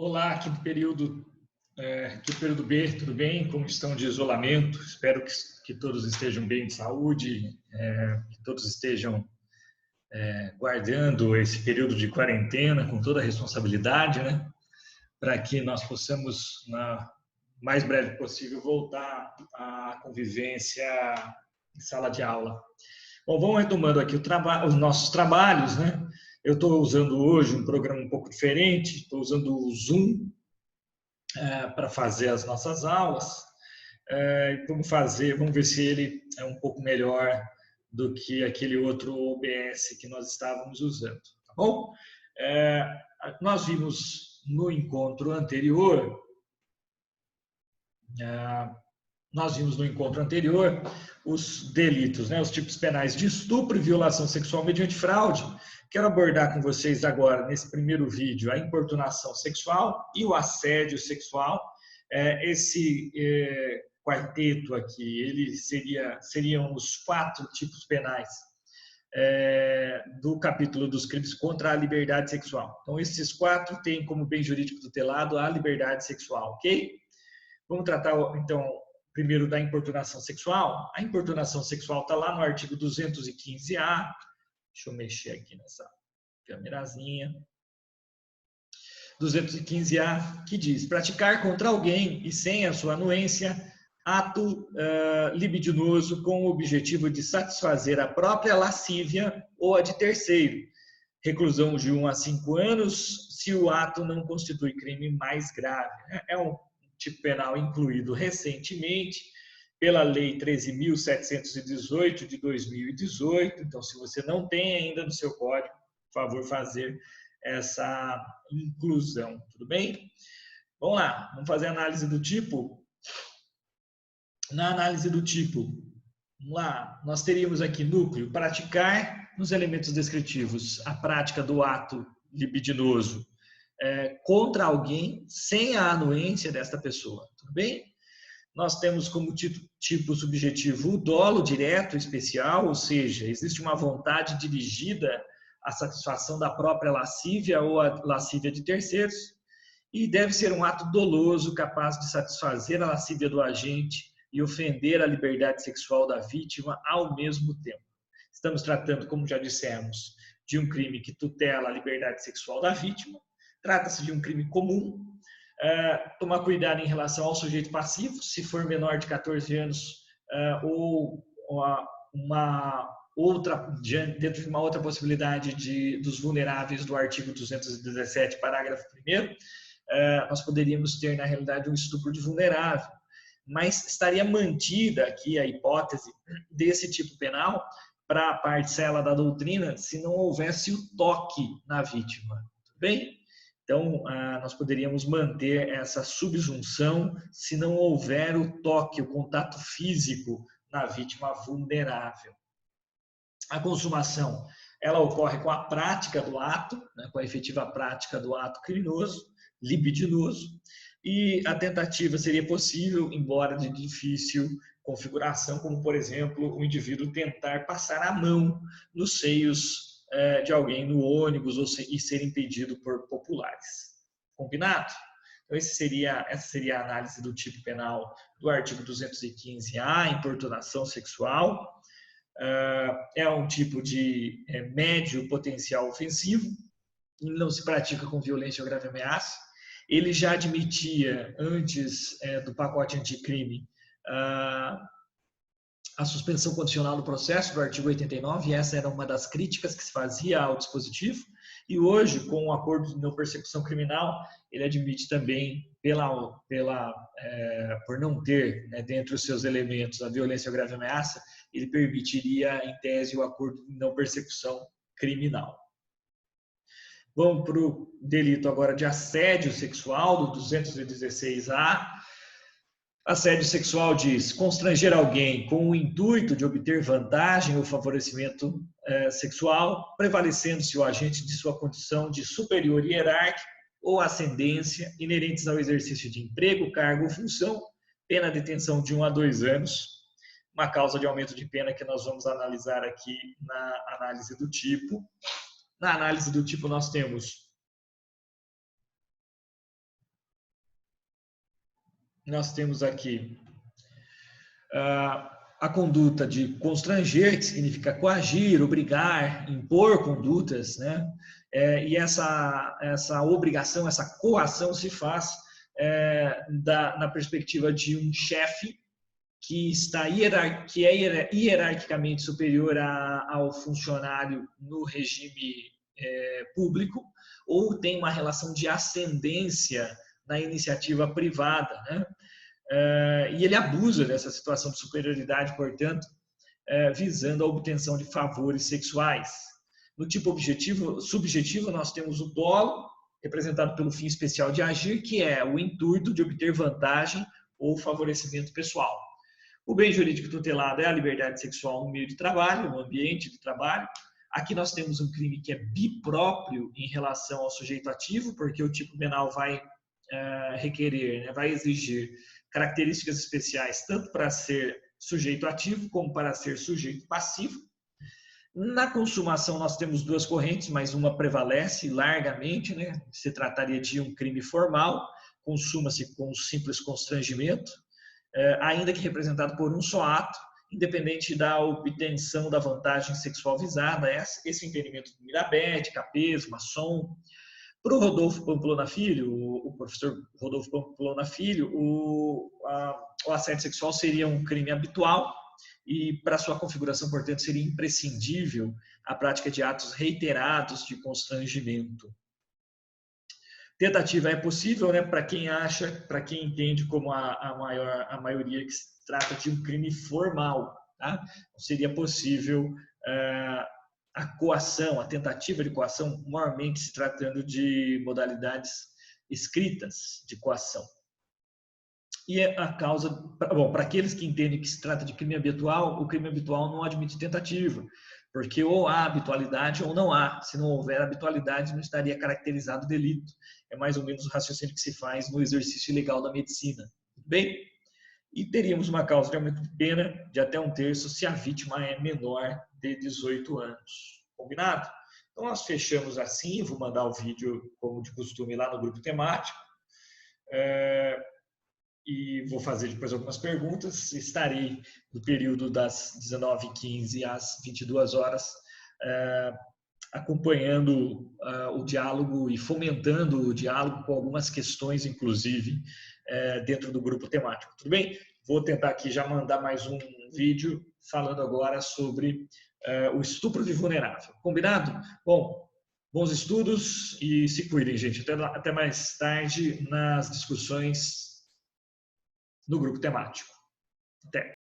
Olá, aqui do período B, tudo bem? Como estão de isolamento? Espero que todos estejam bem de saúde, que todos estejam guardando esse período de quarentena com toda a responsabilidade, né? Para que nós possamos, na mais breve possível, voltar à convivência em sala de aula. Bom, vamos retomando aqui os nossos trabalhos, né? Eu estou usando hoje um programa um pouco diferente, estou usando o Zoom para fazer as nossas aulas. Vamos ver se ele é um pouco melhor do que aquele outro OBS que nós estávamos usando, tá bom? Nós vimos no encontro anterior, os delitos, né, os tipos penais de estupro e violação sexual mediante fraude. Quero abordar com vocês agora, nesse primeiro vídeo, a importunação sexual e o assédio sexual. Esse quarteto aqui, seriam os 4 tipos penais do capítulo dos crimes contra a liberdade sexual. Então, esses 4 têm como bem jurídico tutelado a liberdade sexual, ok? Vamos tratar, então, primeiro da importunação sexual. A importunação sexual está lá no artigo 215-A. Deixa eu mexer aqui nessa câmerazinha. 215-A, que diz: praticar contra alguém e sem a sua anuência ato libidinoso com o objetivo de satisfazer a própria lascívia ou a de terceiro. Reclusão de 1 a 5 anos se o ato não constitui crime mais grave. É um tipo penal incluído recentemente pela Lei 13.718 de 2018. Então, se você não tem ainda no seu código, por favor, fazer essa inclusão, tudo bem? Vamos lá, vamos fazer a análise do tipo. Na análise do tipo, vamos lá, nós teríamos aqui núcleo, praticar nos elementos descritivos a prática do ato libidinoso contra alguém sem a anuência desta pessoa, tudo bem? Nós temos como tipo subjetivo o dolo direto especial, ou seja, existe uma vontade dirigida à satisfação da própria lascívia ou à lascívia de terceiros, e deve ser um ato doloso capaz de satisfazer a lascívia do agente e ofender a liberdade sexual da vítima ao mesmo tempo. Estamos tratando, como já dissemos, de um crime que tutela a liberdade sexual da vítima. Trata-se de um crime comum. Tomar cuidado em relação ao sujeito passivo, se for menor de 14 anos ou dentro de uma outra possibilidade dos vulneráveis do artigo 217, parágrafo 1º, nós poderíamos ter, na realidade, um estupro de vulnerável. Mas estaria mantida aqui a hipótese desse tipo penal para a parcela da doutrina se não houvesse o toque na vítima. Tudo bem? Então, nós poderíamos manter essa subjunção se não houver o toque, o contato físico na vítima vulnerável. A consumação, ela ocorre com a prática do ato, né, com a efetiva prática do ato criminoso, libidinoso, e a tentativa seria possível, embora de difícil configuração, como, por exemplo, o indivíduo tentar passar a mão nos seios de alguém no ônibus e ser impedido por populares. Combinado? Então, essa seria a análise do tipo penal do artigo 215-A, importunação sexual. É um tipo de médio potencial ofensivo, não se pratica com violência ou grave ameaça. Ele já admitia, antes do pacote anticrime, a suspensão condicional do processo do artigo 89, e essa era uma das críticas que se fazia ao dispositivo, e hoje, com o acordo de não persecução criminal, ele admite também, por não ter, né, dentre os seus elementos a violência ou grave ameaça, ele permitiria, em tese, o acordo de não persecução criminal. Vamos para o delito agora de assédio sexual, do 216-A. Assédio sexual diz: constranger alguém com o intuito de obter vantagem ou favorecimento sexual, prevalecendo-se o agente de sua condição de superior hierárquico ou ascendência inerentes ao exercício de emprego, cargo ou função, pena de detenção de 1 a 2 anos, uma causa de aumento de pena que nós vamos analisar aqui na análise do tipo. Na análise do tipo nós temos nós temos aqui a conduta de constranger, que significa coagir, obrigar, impor condutas, né? E essa obrigação, essa coação se faz na perspectiva de um chefe que é hierarquicamente superior ao funcionário no regime público, ou tem uma relação de ascendência na iniciativa privada, né? E ele abusa dessa situação de superioridade, portanto, visando a obtenção de favores sexuais. No tipo subjetivo, nós temos o dolo, representado pelo fim especial de agir, que é o intuito de obter vantagem ou favorecimento pessoal. O bem jurídico tutelado é a liberdade sexual no meio de trabalho, no ambiente de trabalho. Aqui nós temos um crime que é bipróprio em relação ao sujeito ativo, porque o tipo penal vai requerer, né, vai exigir características especiais tanto para ser sujeito ativo como para ser sujeito passivo. Na consumação nós temos duas correntes, mas uma prevalece largamente, né? Se trataria de um crime formal, consuma-se com simples constrangimento, ainda que representado por um só ato, independente da obtenção da vantagem sexual visada. Esse entendimento do Mirabete, Capes, Masson. Para o Rodolfo Pamplona Filho, o professor Rodolfo Pamplona Filho, o assédio sexual seria um crime habitual e, para sua configuração, portanto, seria imprescindível a prática de atos reiterados de constrangimento. Tentativa é possível, né, para quem entende como a maioria que se trata de um crime formal, tá? Seria possível a coação, a tentativa de coação, maiormente se tratando de modalidades escritas de coação. E a causa, bom, para aqueles que entendem que se trata de crime habitual, o crime habitual não admite tentativa, porque ou há habitualidade ou não há. Se não houver habitualidade, não estaria caracterizado o delito. É mais ou menos o raciocínio que se faz no exercício ilegal da medicina. Tudo bem? E teríamos uma causa de aumento de pena de até 1/3 se a vítima é menor de 18 anos. Combinado? Então, nós fechamos assim. Vou mandar o vídeo, como de costume, lá no grupo temático. E vou fazer depois algumas perguntas. Estarei no período das 19h15 às 22 horas, acompanhando o diálogo e fomentando o diálogo com algumas questões, inclusive, dentro do grupo temático. Tudo bem? Vou tentar aqui já mandar mais um vídeo falando agora sobre o estupro de vulnerável. Combinado? Bom, bons estudos e se cuidem, gente. Até mais tarde nas discussões no grupo temático. Até.